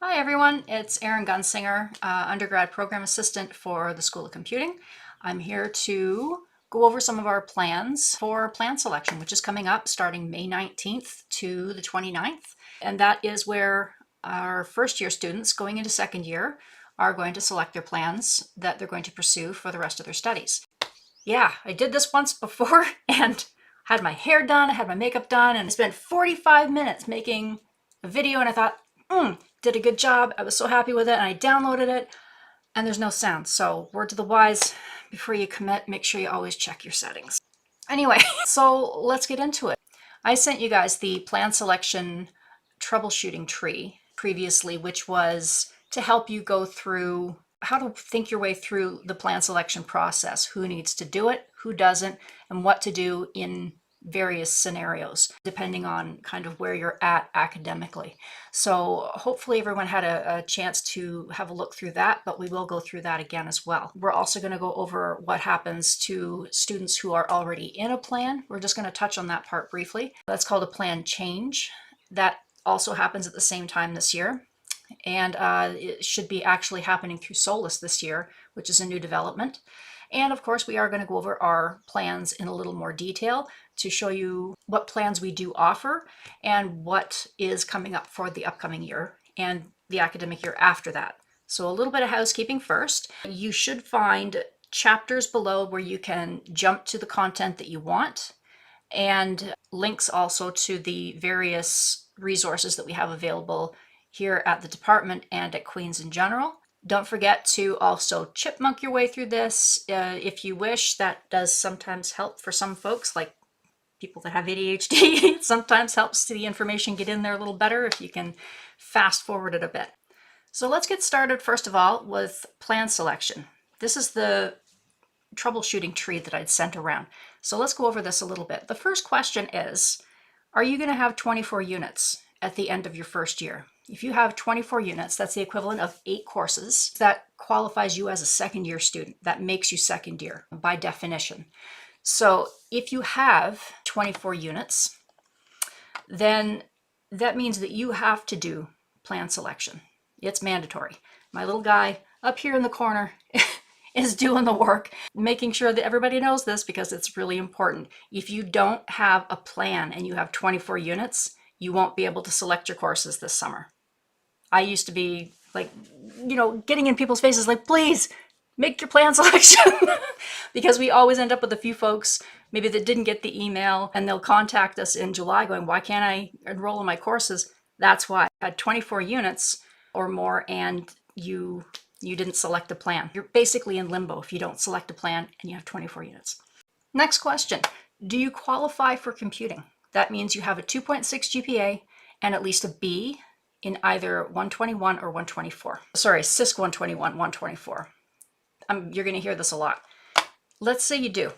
Hi everyone, it's Erin Gunsinger, undergrad program assistant for the School of Computing. I'm here to go over some of our plans for plan selection, which is coming up starting May 19th to the 29th. And that is where our first year students going into second year are going to select their plans that they're going to pursue for the rest of their studies. Yeah, I did this once before and had my hair done, I had my makeup done, and I spent 45 minutes making a video, and I thought, did a good job. I was so happy with it, and I downloaded it, and there's no sound. So word to the wise, before you commit, make sure you always check your settings. Anyway, so let's get into it. I sent you guys the plan selection troubleshooting tree previously, which was to help you go through how to think your way through the plan selection process, who needs to do it, who doesn't, and what to do in various scenarios, depending on kind of where you're at academically. So hopefully everyone had a chance to have a look through that, but we will go through that again as well. We're also going to go over what happens to students who are already in a plan. We're just going to touch on that part briefly. That's called a plan change. That also happens at the same time this year. And it should be actually happening through SOLIS this year, which is a new development. And of course, we are going to go over our plans in a little more detail to show you what plans we do offer and what is coming up for the upcoming year and the academic year after that. So a little bit of housekeeping first. You should find chapters below where you can jump to the content that you want, and links also to the various resources that we have available here at the department and at Queen's in general. Don't forget to also chipmunk your way through this if you wish. That does sometimes help for some folks, like people that have ADHD. It sometimes helps the information get in there a little better if you can fast forward it a bit. So let's get started first of all with plan selection. This is the troubleshooting tree that I'd sent around. So let's go over this a little bit. The first question is, are you going to have 24 units at the end of your first year? If you have 24 units, that's the equivalent of 8 courses. That qualifies you as a second year student. That makes you second year by definition. So if you have 24 units, then that means that you have to do plan selection. It's mandatory. My little guy up here in the corner is doing the work, making sure that everybody knows this because it's really important. If you don't have a plan and you have 24 units, you won't be able to select your courses this summer. I used to be like, getting in people's faces like, please make your plan selection because we always end up with a few folks maybe that didn't get the email, and they'll contact us in July going, why can't I enroll in my courses? That's why. I had 24 units or more and you didn't select a plan. You're basically in limbo if you don't select a plan and you have 24 units. Next question, do you qualify for computing? That means you have a 2.6 GPA and at least a B in either 121 or 124. Sorry, CISC 121, 124. You're going to hear this a lot. Let's say you do.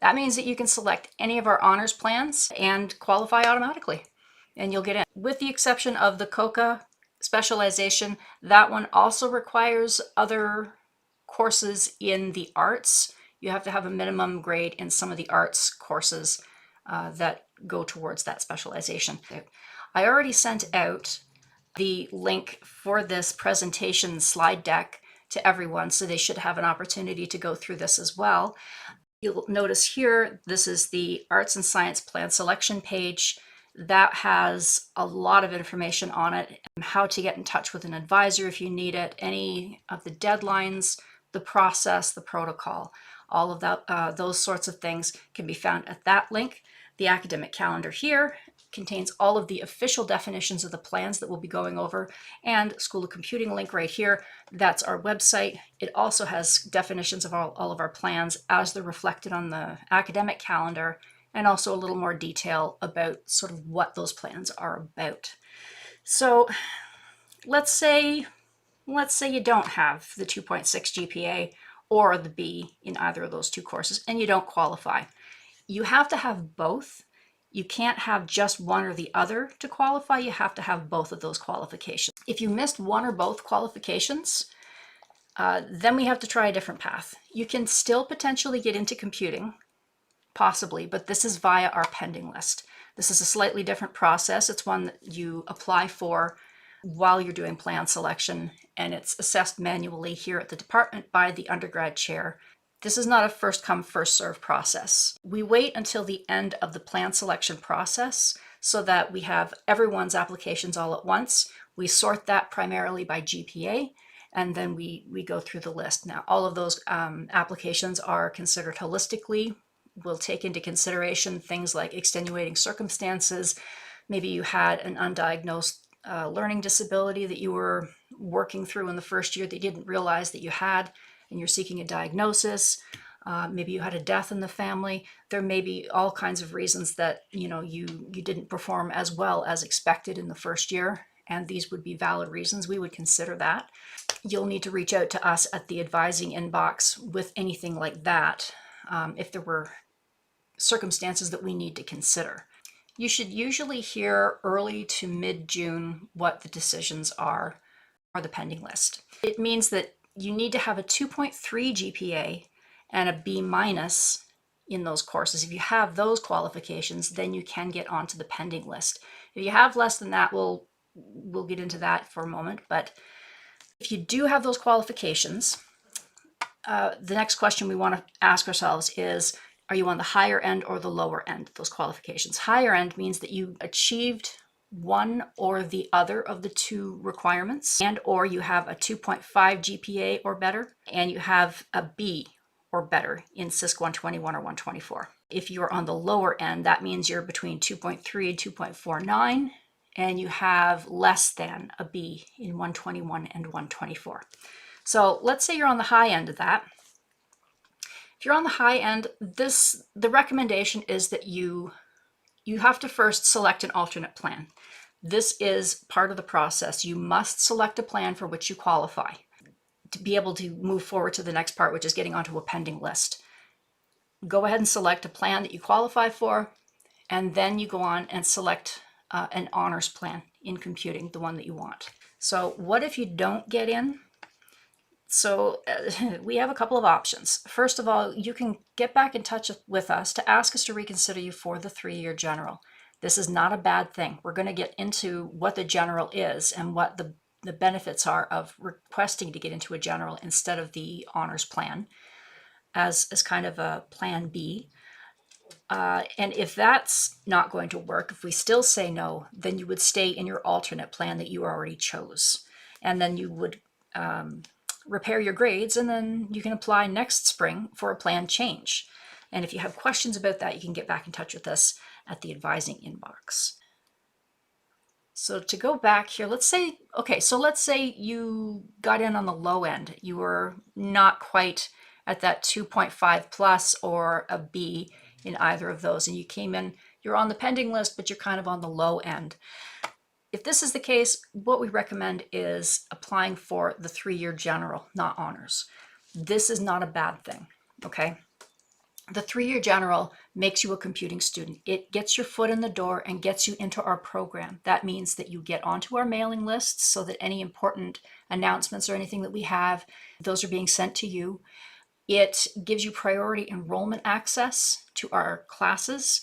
That means that you can select any of our honors plans and qualify automatically, and you'll get in. With the exception of the COCA specialization, that one also requires other courses in the arts. You have to have a minimum grade in some of the arts courses that go towards that specialization. I already sent out the link for this presentation slide deck to everyone, so they should have an opportunity to go through this as well. You'll notice here, this is the Arts and Science Plan Selection page. That has a lot of information on it, how to get in touch with an advisor if you need it, any of the deadlines, the process, the protocol, all of that, those sorts of things can be found at that link. The academic calendar here contains all of the official definitions of the plans that we'll be going over, and School of Computing link right here. That's our website. It also has definitions of all of our plans as they're reflected on the academic calendar, and also a little more detail about sort of what those plans are about. So let's say you don't have the 2.6 GPA or the B in either of those two courses and you don't qualify. You have to have both. You can't have just one or the other to qualify. You have to have both of those qualifications. If you missed one or both qualifications, then we have to try a different path. You can still potentially get into computing, possibly, but this is via our pending list. This is a slightly different process. It's one that you apply for while you're doing plan selection, and it's assessed manually here at the department by the undergrad chair. This is not a first come, first serve process. We wait until the end of the plan selection process so that we have everyone's applications all at once. We sort that primarily by GPA, and then we go through the list. Now, all of those applications are considered holistically. We'll take into consideration things like extenuating circumstances. Maybe you had an undiagnosed learning disability that you were working through in the first year that you didn't realize that you had, and you're seeking a diagnosis. Maybe you had a death in the family. There may be all kinds of reasons that you didn't perform as well as expected in the first year, and these would be valid reasons. We would consider that. You'll need to reach out to us at the advising inbox with anything like that if there were circumstances that we need to consider. You should usually hear early to mid-June what the decisions are for the pending list. It means that you need to have a 2.3 GPA and a B- in those courses. If you have those qualifications, then you can get onto the pending list. If you have less than that, we'll get into that for a moment. But if you do have those qualifications, the next question we want to ask ourselves is, are you on the higher end or the lower end of those qualifications? Higher end means that you achieved one or the other of the two requirements, and or you have a 2.5 GPA or better, and you have a B or better in CISC 121 or 124. If you're on the lower end, that means you're between 2.3 and 2.49, and you have less than a B in 121 and 124. So let's say you're on the high end of that. If you're on the high end, the recommendation is that you have to first select an alternate plan. This is part of the process. You must select a plan for which you qualify to be able to move forward to the next part, which is getting onto a pending list. Go ahead and select a plan that you qualify for, and then you go on and select an honors plan in computing, the one that you want. So what if you don't get in? So we have a couple of options. First of all, you can get back in touch with us to ask us to reconsider you for the 3-year general. This is not a bad thing. We're going to get into what the general is and what the benefits are of requesting to get into a general instead of the honors plan as kind of a plan B. And if that's not going to work, if we still say no, then you would stay in your alternate plan that you already chose. And then you would repair your grades, and then you can apply next spring for a plan change. And if you have questions about that, you can get back in touch with us at the advising inbox. So to go back here, let's say you got in on the low end. You were not quite at that 2.5 plus or a B in either of those, and you came in, you're on the pending list, but you're kind of on the low end. If this is the case, what we recommend is applying for the 3-year general, not honors. This is not a bad thing, okay? The 3-year general makes you a computing student. It gets your foot in the door and gets you into our program. That means that you get onto our mailing lists so that any important announcements or anything that we have, those are being sent to you. It gives you priority enrollment access to our classes,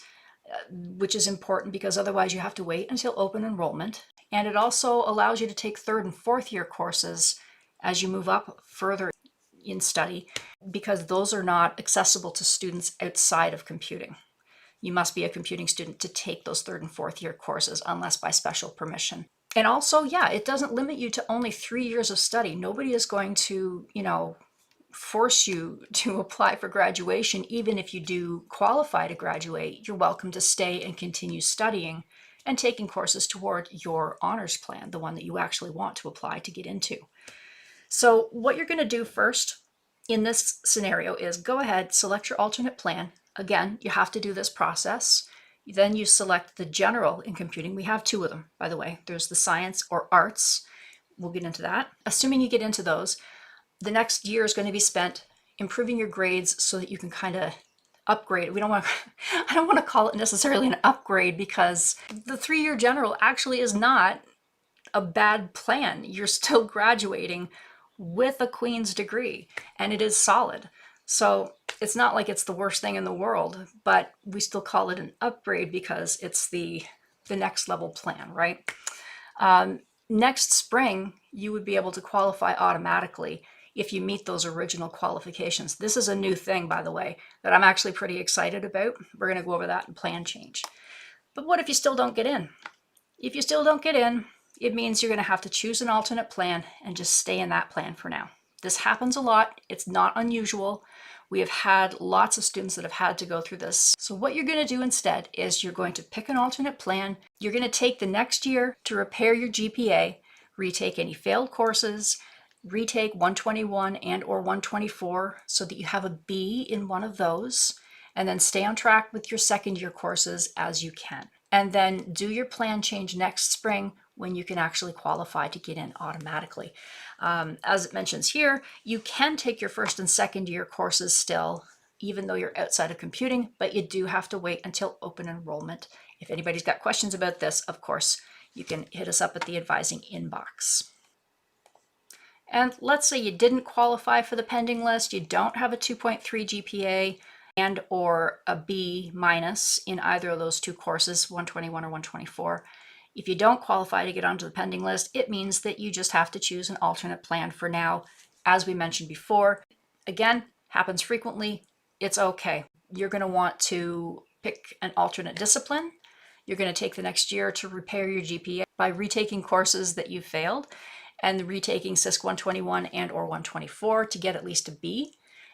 which is important because otherwise you have to wait until open enrollment. And it also allows you to take 3rd and 4th year courses as you move up further in study, because those are not accessible to students outside of computing. You must be a computing student to take those 3rd and 4th year courses unless by special permission. And also, yeah, it doesn't limit you to only 3 years of study. Nobody is going to, force you to apply for graduation. Even if you do qualify to graduate, you're welcome to stay and continue studying and taking courses toward your honors plan, the one that you actually want to apply to get into. So what you're going to do first in this scenario is go ahead, select your alternate plan. Again, you have to do this process. Then you select the general in computing. We have 2 of them, by the way. There's the science or arts. We'll get into that. Assuming you get into those, the next year is going to be spent improving your grades so that you can kind of upgrade. I don't want to call it necessarily an upgrade, because the 3-year general actually is not a bad plan. You're still graduating with a Queen's degree, and it is solid. So it's not like it's the worst thing in the world, but we still call it an upgrade because it's the next level plan, right? Next spring, you would be able to qualify automatically if you meet those original qualifications. This is a new thing, by the way, that I'm actually pretty excited about. We're going to go over that in plan change. But what if you still don't get in? If you still don't get in, it means you're going to have to choose an alternate plan and just stay in that plan for now. This happens a lot. It's not unusual. We have had lots of students that have had to go through this. So what you're going to do instead is you're going to pick an alternate plan. You're going to take the next year to repair your GPA, retake any failed courses, retake 121 and or 124 so that you have a B in one of those, and then stay on track with your second year courses as you can. And then do your plan change next spring when you can actually qualify to get in automatically. As it mentions here, you can take your first and second year courses still, even though you're outside of computing, but you do have to wait until open enrollment. If anybody's got questions about this, of course, you can hit us up at the advising inbox. And let's say you didn't qualify for the pending list, you don't have a 2.3 GPA and or a B minus in either of those two courses, 121 or 124. If you don't qualify to get onto the pending list, it means that you just have to choose an alternate plan for now. As we mentioned before, again, happens frequently, it's okay. You're going to want to pick an alternate discipline. You're going to take the next year to repair your GPA by retaking courses that you failed and retaking CISC 121 and or 124 to get at least a B.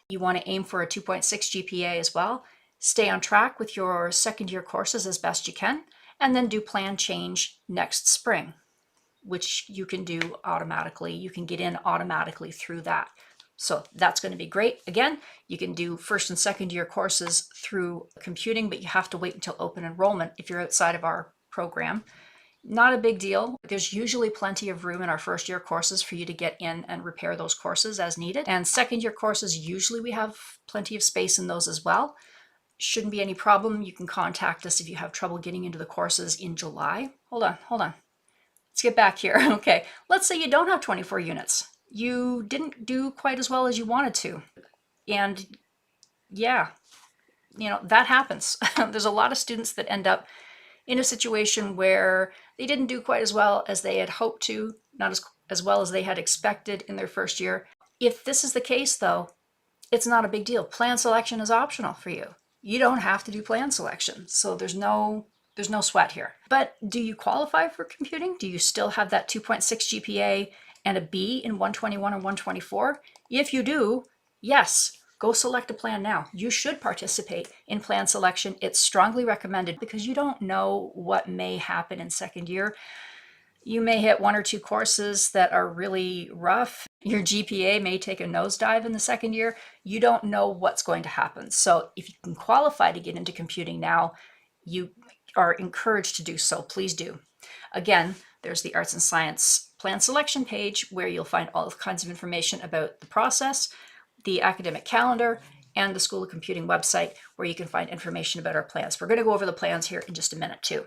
You want to aim for a 2.6 GPA as well. Stay on track with your second year courses as best you can, and then do plan change next spring, which you can do automatically. You can get in automatically through that. So that's going to be great. Again, you can do first and second year courses through computing, but you have to wait until open enrollment if you're outside of our program. Not a big deal. There's usually plenty of room in our first year courses for you to get in and repair those courses as needed. And second year courses, usually we have plenty of space in those as well. Shouldn't be any problem. You can contact us if you have trouble getting into the courses in July. Hold on. Let's get back here. Okay, let's say you don't have 24 units. You didn't do quite as well as you wanted to. And yeah, that happens. There's a lot of students that end up in a situation where they didn't do quite as well as they had hoped to, not as well as they had expected in their first year. If this is the case, though, it's not a big deal. Plan selection is optional for you. You don't have to do plan selection, so there's no sweat here. But do you qualify for computing? Do you still have that 2.6 GPA and a B in 121 or 124? If you do, yes. Go select a plan now. You should participate in plan selection. It's strongly recommended because you don't know what may happen in second year. You may hit one or two courses that are really rough. Your GPA may take a nosedive in the second year. You don't know what's going to happen. So if you can qualify to get into computing now, you are encouraged to do so. Please do. Again, there's the Arts and Science plan selection page where you'll find all kinds of information about the process, the academic calendar, and the School of Computing website where you can find information about our plans. We're going to go over the plans here in just a minute too.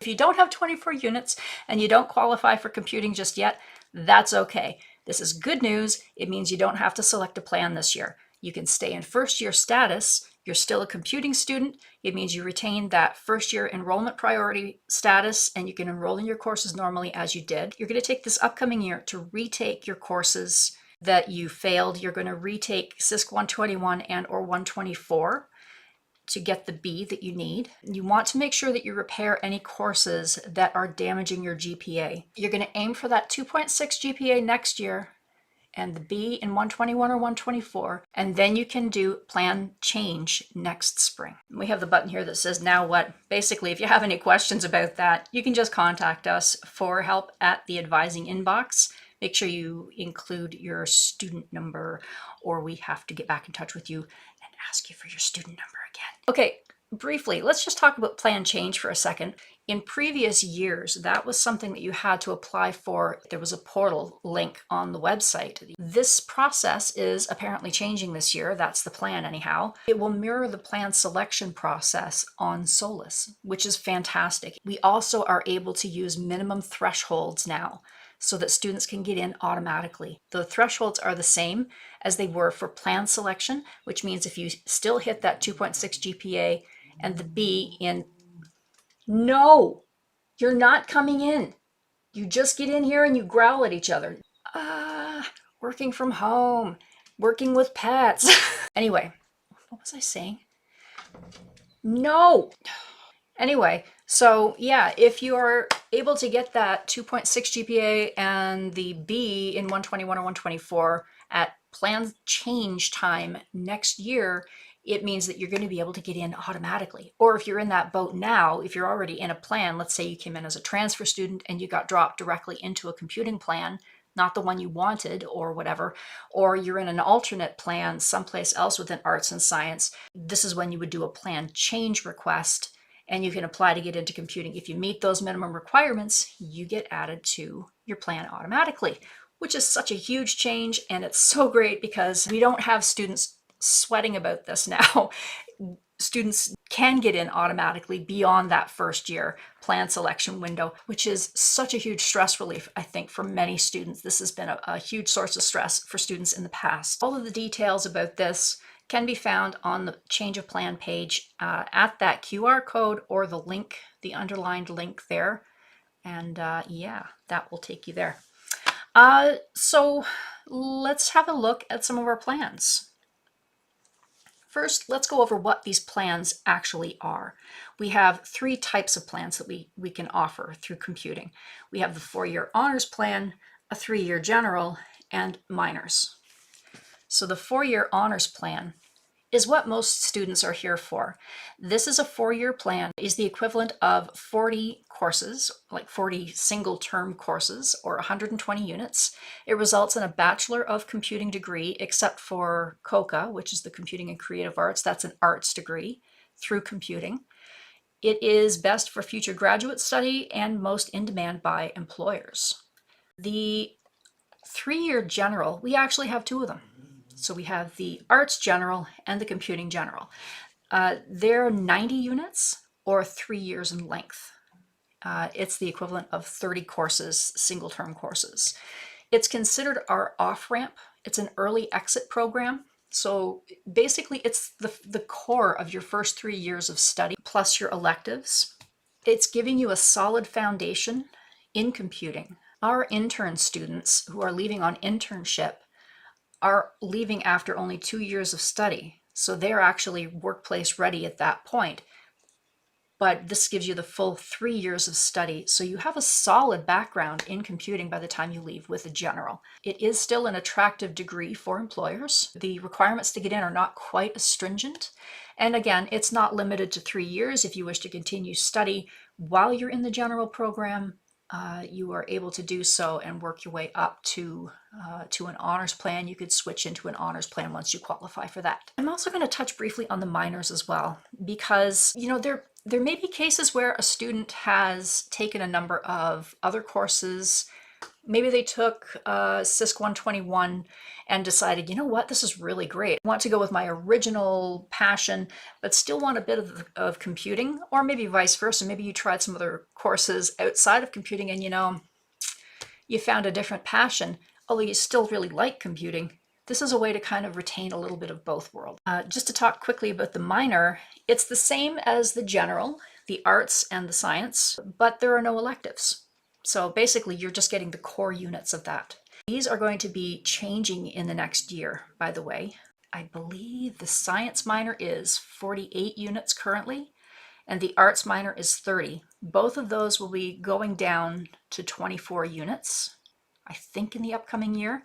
If you don't have 24 units and you don't qualify for computing just yet, that's okay. This is good news. It means you don't have to select a plan this year. You can stay in first year status. You're still a computing student. It means you retain that first year enrollment priority status and you can enroll in your courses normally as you did. You're going to take this upcoming year to retake your courses that you failed. You're going to retake CISC 121 and or 124 to get the B that you need. You want to make sure that you repair any courses that are damaging your GPA. You're going to aim for that 2.6 GPA next year and the B in 121 or 124, and then you can do plan change next spring. We have the button here that says now what. Basically, if you have any questions about that, you can just contact us for help at the advising inbox. Make sure you include your student number or we have to get back in touch with you and ask you for your student number again. Okay, briefly, let's just talk about plan change for a second. In previous years, that was something that you had to apply for. There was a portal link on the website. This process is apparently changing this year. That's the plan anyhow. It will mirror the plan selection process on Solus, which is fantastic. We also are able to use minimum thresholds now so that students can get in automatically. The thresholds are the same as they were for plan selection, which means if you still hit that 2.6 GPA and the B in... No, you're not coming in. You just get in here and you growl at each other. Working from home, working with pets. Anyway, what was I saying? No. Anyway, so yeah, if you are able to get that 2.6 GPA and the B in 121 or 124 at plan change time next year, it means that you're going to be able to get in automatically. Or if you're in that boat now, if you're already in a plan, let's say you came in as a transfer student and you got dropped directly into a computing plan, not the one you wanted or whatever, or you're in an alternate plan someplace else within arts and science, this is when you would do a plan change request and you can apply to get into computing. If you meet those minimum requirements, you get added to your plan automatically, which is such a huge change. And it's so great because we don't have students sweating about this now. Students can get in automatically beyond that first year plan selection window, which is such a huge stress relief, I think, for many students. This has been a huge source of stress for students in the past. All of the details about this can be found on the change of plan page at that QR code or the link, the underlined link there. And yeah, that will take you there. So let's have a look at some of our plans. First, let's go over what these plans actually are. We have three types of plans that we can offer through computing. We have the 4-year honors plan, a 3-year general, and minors. So the 4-year honors plan is what most students are here for. This is a 4-year plan, is the equivalent of 40 courses, like 40 single term courses or 120 units. It results in a Bachelor of Computing degree, except for COCA, which is the Computing and Creative Arts. That's an arts degree through computing. It is best for future graduate study and most in demand by employers. The 3-year general, we actually have two of them. So we have the arts general and the computing general. They're 90 units or 3 years in length. It's the equivalent of 30 courses, single term courses. It's considered our off-ramp. It's an early exit program. So basically it's the core of your first 3 years of study plus your electives. It's giving you a solid foundation in computing. Our intern students who are leaving on internship are leaving after only 2 years of study. So they're actually workplace ready at that point. But this gives you the full 3 years of study. So you have a solid background in computing by the time you leave with a general. It is still an attractive degree for employers. The requirements to get in are not quite as stringent. And again, it's not limited to 3 years. If you wish to continue study while you're in the general program, you are able to do so and work your way up to an honors plan. You could switch into an honors plan once you qualify for that. I'm also going to touch briefly on the minors as well, because there may be cases where a student has taken a number of other courses. Maybe they took CISC 121 and decided, you know what, this is really great. I want to go with my original passion, but still want a bit of computing, or maybe vice versa. Maybe you tried some other courses outside of computing and you found a different passion, although you still really like computing. This is a way to kind of retain a little bit of both worlds. Just to talk quickly about the minor, it's the same as the general, the arts and the science, but there are no electives. So basically, you're just getting the core units of that. These are going to be changing in the next year, by the way. I believe the science minor is 48 units currently, and the arts minor is 30. Both of those will be going down to 24 units, I think, in the upcoming year.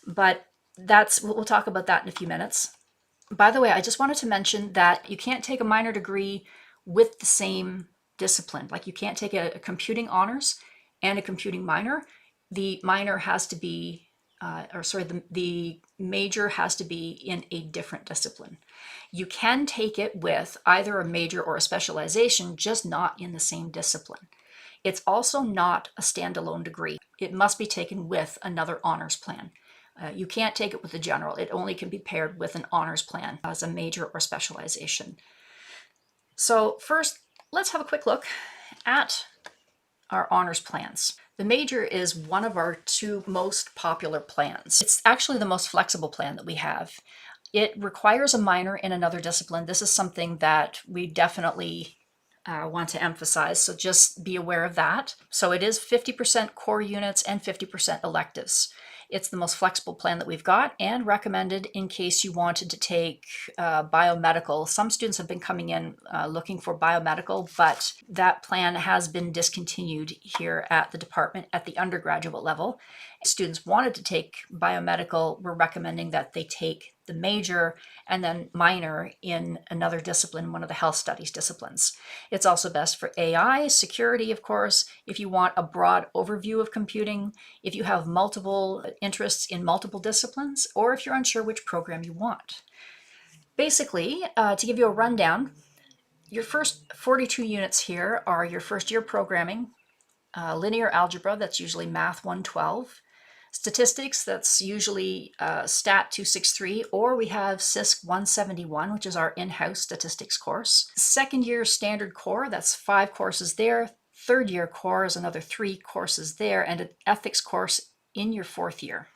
But we'll talk about that in a few minutes. By the way, I just wanted to mention that you can't take a minor degree with the same discipline. Like you can't take a computing honors and a computing minor. The minor has to be, the major has to be in a different discipline. You can take it with either a major or a specialization, just not in the same discipline. It's also not a standalone degree. It must be taken with another honors plan. You can't take it with a general. It only can be paired with an honors plan as a major or specialization. So first, let's have a quick look at our honors plans. The major is one of our two most popular plans. It's actually the most flexible plan that we have. It requires a minor in another discipline. This is something that we definitely want to emphasize, so just be aware of that. So it is 50% core units and 50% electives. It's the most flexible plan that we've got and recommended in case you wanted to take biomedical. Some students have been coming in looking for biomedical, but that plan has been discontinued here at the department at the undergraduate level. If students wanted to take biomedical, we're recommending that they take the major and then minor in another discipline, one of the health studies disciplines. It's also best for AI, security, of course, if you want a broad overview of computing, if you have multiple interests in multiple disciplines, or if you're unsure which program you want. Basically, to give you a rundown, your first 42 units here are your first year programming, linear algebra, that's usually Math 112, statistics, that's usually Stat 263, or we have CISC 171, which is our in-house statistics course. Second year standard core, that's 5 courses there. Third year core is another 3 courses there, and an ethics course in your 4th year.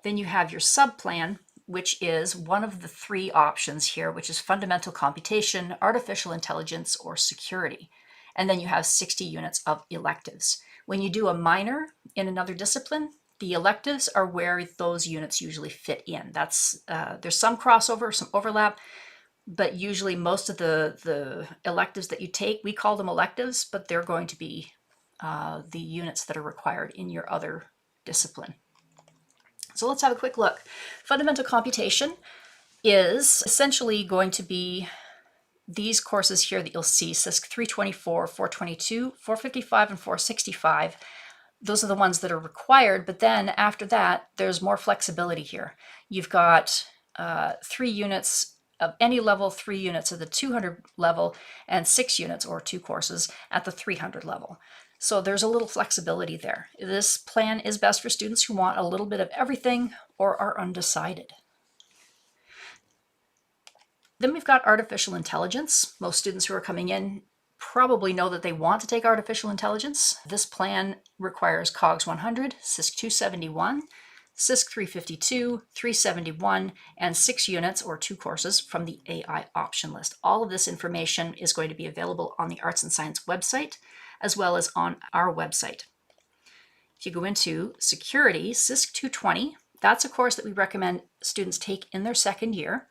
Then you have your sub-plan, which is one of the 3 options here, which is fundamental computation, artificial intelligence, or security. And then you have 60 units of electives. When you do a minor in another discipline, the electives are where those units usually fit in. That's there's some crossover, some overlap, but usually most of the electives that you take, we call them electives, but they're going to be the units that are required in your other discipline. So let's have a quick look. Fundamental computation is essentially going to be these courses here that you'll see, CISC 324, 422, 455, and 465. Those are the ones that are required, but then after that, there's more flexibility here. You've got 3 units of any level, 3 units at the 200 level, and 6 units or 2 courses at the 300 level. So there's a little flexibility there. This plan is best for students who want a little bit of everything or are undecided. Then we've got artificial intelligence. Most students who are coming in probably know that they want to take artificial intelligence. This plan requires COGS 100, CISC 271, CISC 352, 371, and 6 units or 2 courses from the AI option list. All of this information is going to be available on the Arts and Science website, as well as on our website. If you go into security, CISC 220, that's a course that we recommend students take in their 2nd year.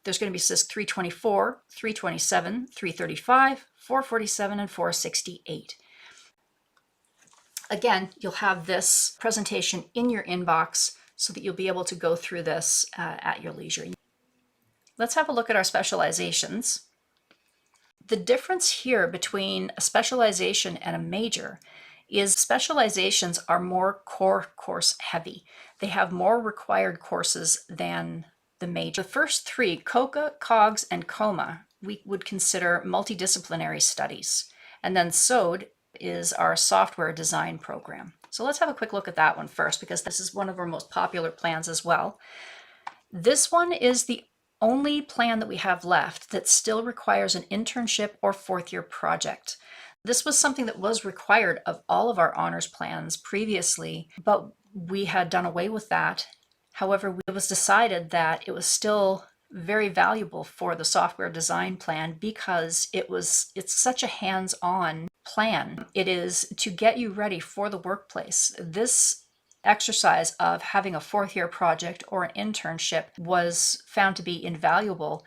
There's going to be CISC 324, 327, 335, 447, and 468. Again, you'll have this presentation in your inbox so that you'll be able to go through this at your leisure. Let's have a look at our specializations. The difference here between a specialization and a major is specializations are more core course heavy. They have more required courses than the major. The first 3, COCA, COGS, and COMA, we would consider multidisciplinary studies. And then SODE is our software design program. So let's have a quick look at that one first, because this is one of our most popular plans as well. This one is the only plan that we have left that still requires an internship or 4th year project. This was something that was required of all of our honors plans previously, but we had done away with that. However, it was decided that it was still very valuable for the software design plan because it's such a hands-on plan. It is to get you ready for the workplace. This exercise of having a 4th year project or an internship was found to be invaluable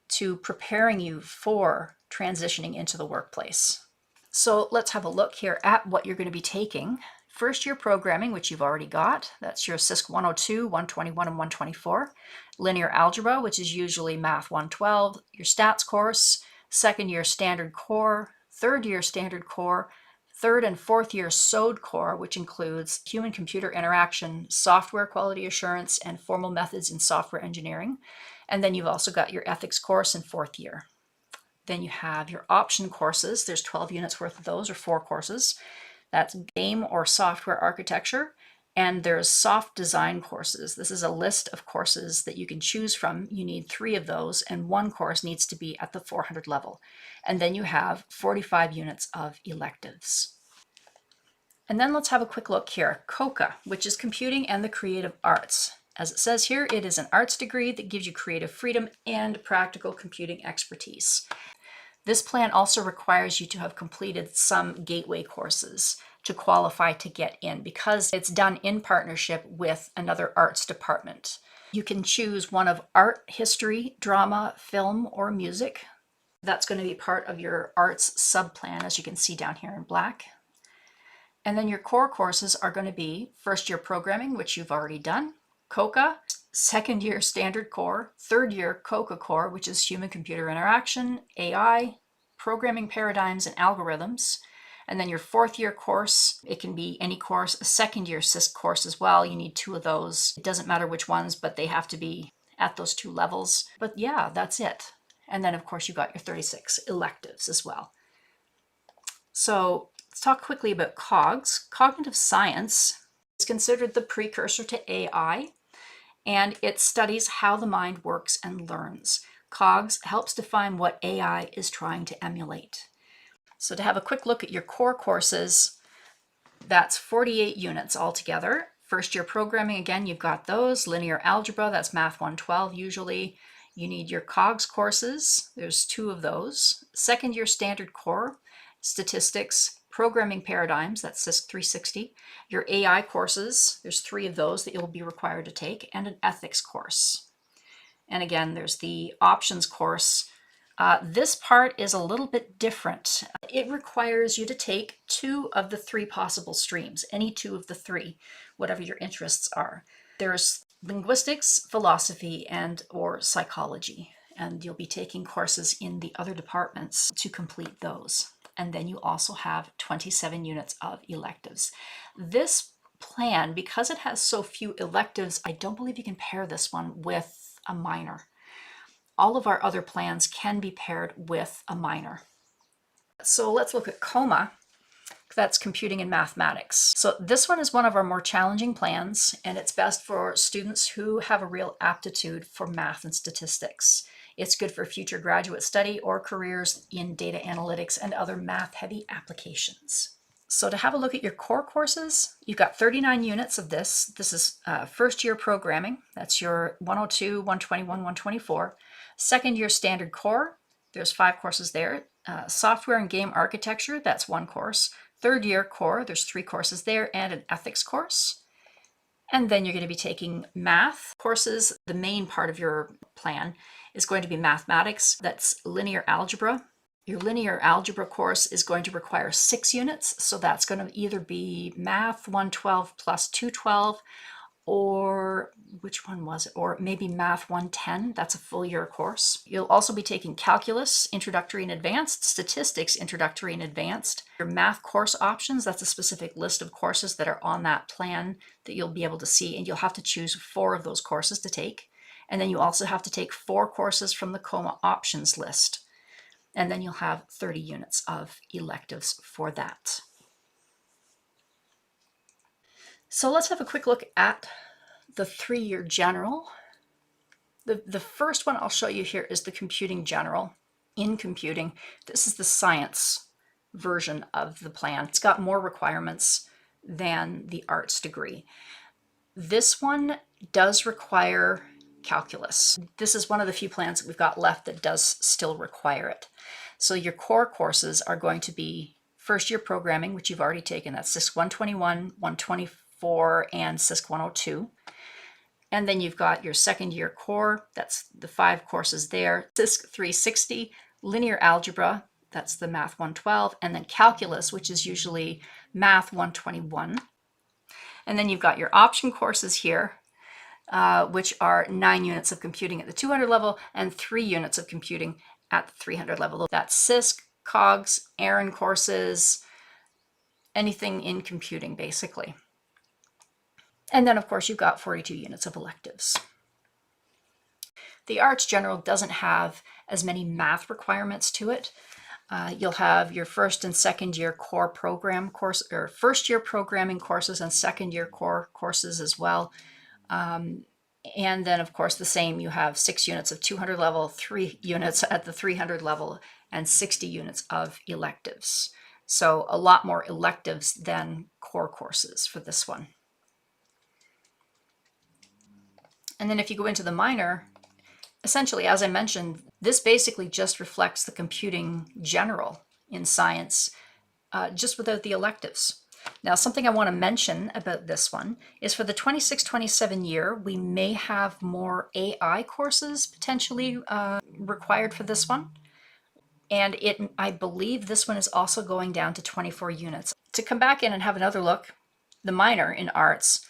to preparing you for transitioning into the workplace. So let's have a look here at what you're going to be taking. First year programming, which you've already got, that's your CISC 102, 121, and 124. Linear algebra, which is usually Math 112. Your stats course, 2nd year standard core, 3rd year standard core, 3rd and 4th year SODE core, which includes human-computer interaction, software quality assurance, and formal methods in software engineering. And then you've also got your ethics course in 4th year. Then you have your option courses. There's 12 units worth of those, or 4 courses. That's game or software architecture, and there's soft design courses. This is a list of courses that you can choose from. You need 3 of those, and 1 course needs to be at the 400 level. And then you have 45 units of electives. And then let's have a quick look here. COCA, which is Computing and the Creative Arts. As it says here, it is an arts degree that gives you creative freedom and practical computing expertise. This plan also requires you to have completed some gateway courses to qualify to get in because it's done in partnership with another arts department. You can choose one of art, history, drama, film, or music. That's going to be part of your arts subplan, as you can see down here in black. And then your core courses are going to be first year programming, which you've already done, COCA, second year standard core, third year COCA core, which is human computer interaction, AI, programming paradigms and algorithms. And then your fourth year course, it can be any course, a second year CISC course as well. You need 2 of those. It doesn't matter which ones, but they have to be at those 2 levels. But yeah, that's it. And then of course you got your 36 electives as well. So let's talk quickly about COGS. Cognitive science is considered the precursor to AI, and it studies how the mind works and learns. COGS helps define what AI is trying to emulate. So to have a quick look at your core courses, that's 48 units altogether. First year programming, again, you've got those. Linear algebra, that's Math 112 usually. You need your COGS courses. There's 2 of those. Second year standard core, statistics, programming paradigms, that's CISC 360. Your AI courses, there's 3 of those that you'll be required to take, and an ethics course. And again, there's the options course. This part is a little bit different. It requires you to take 2 of the 3 possible streams, any 2 of the 3, whatever your interests are. There's linguistics, philosophy, and or psychology, and you'll be taking courses in the other departments to complete those. And then you also have 27 units of electives. This plan, because it has so few electives, I don't believe you can pair this one with a minor. All of our other plans can be paired with a minor. So let's look at COMA. That's computing and mathematics. So this one is one of our more challenging plans, and it's best for students who have a real aptitude for math and statistics. It's good for future graduate study or careers in data analytics and other math-heavy applications. So to have a look at your core courses, you've got 39 units of this. This is first year programming. That's your 102, 121, 124. Second year standard core, there's 5 courses there. Software and game architecture, that's 1 course. Third year core, there's 3 courses there, and an ethics course. And then you're going to be taking math courses. The main part of your plan is going to be mathematics. That's linear algebra. Your linear algebra course is going to require 6 units. So that's going to either be Math 112 plus 212, or which one was it? Or maybe Math 110, that's a full year course. You'll also be taking calculus, introductory and advanced, statistics, introductory and advanced. Your math course options, that's a specific list of courses that are on that plan that you'll be able to see, and you'll have to choose 4 of those courses to take. And then you also have to take 4 courses from the COMA options list. And then you'll have 30 units of electives for that. So let's have a quick look at the 3-year general. The first one I'll show you here is the computing general. In computing, this is the science version of the plan. It's got more requirements than the arts degree. This one does require calculus. This is one of the few plans that we've got left that does still require it. So your core courses are going to be first year programming, which you've already taken. That's CISC 121, 124, and CISC 102. And then you've got your second year core, that's the 5 courses there. CISC 360, linear algebra, that's the Math 112, and then calculus, which is usually Math 121. And then you've got your option courses here, which are 9 units of computing at the 200 level and 3 units of computing at the 300 level. That's CISC, COGS, ARIN courses, anything in computing basically. And then of course you've got 42 units of electives. The arts general doesn't have as many math requirements to it. You'll have your first and second year core program course, or first year programming courses and second year core courses as well. And then of course the same, you have 6 units of 200 level, 3 units at the 300 level, and 60 units of electives. So a lot more electives than core courses for this one. And then if you go into the minor, Essentially, as I mentioned, this basically just reflects the computing general in science, just without the electives. Now, something I want to mention about this one is for the 26-27 year, we may have more AI courses potentially required for this one. And I believe this one is also going down to 24 units. To come back in and have another look, the minor in arts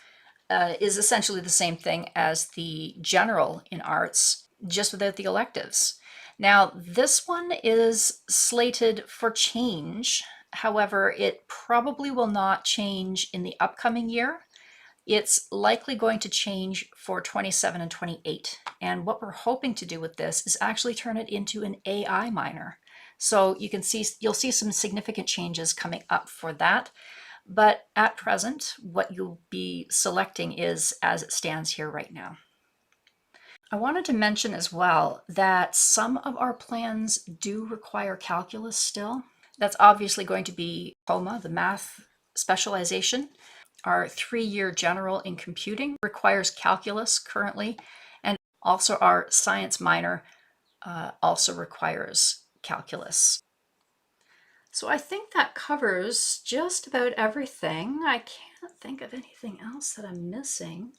is essentially the same thing as the general in arts, just without the electives. Now, this one is slated for change. However, it probably will not change in the upcoming year. It's likely going to change for 27 and 28. And what we're hoping to do with this is actually turn it into an AI minor. So you'll see some significant changes coming up for that. But at present, what you'll be selecting is as it stands here right now. I wanted to mention as well that some of our plans do require calculus still. That's obviously going to be COMA, the math specialization. Our 3-year general in computing requires calculus currently, and also our science minor also requires calculus. So I think that covers just about everything. I can't think of anything else that I'm missing.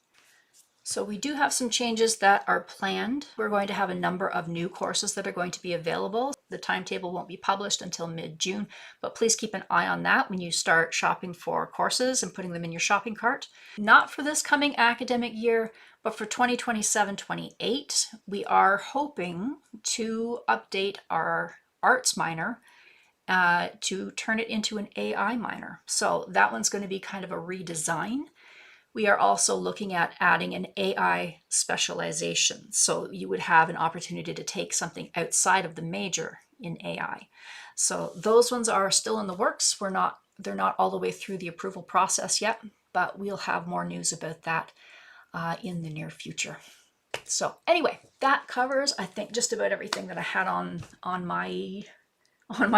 So we do have some changes that are planned. We're going to have a number of new courses that are going to be available. The timetable won't be published until mid-June, but please keep an eye on that when you start shopping for courses and putting them in your shopping cart. Not for this coming academic year, but for 2027-28, we are hoping to update our arts minor to turn it into an AI minor. So that one's going to be kind of a redesign. We are also looking at adding an AI specialization. So you would have an opportunity to take something outside of the major in AI. So those ones are still in the works. They're not all the way through the approval process yet, but we'll have more news about that in the near future. So anyway, that covers, I think, just about everything that I had on my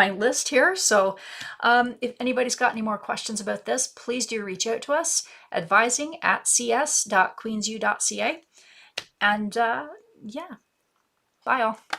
list here. So if anybody's got any more questions about this, please do reach out to us, advising@cs.queensu.ca. And yeah, bye all.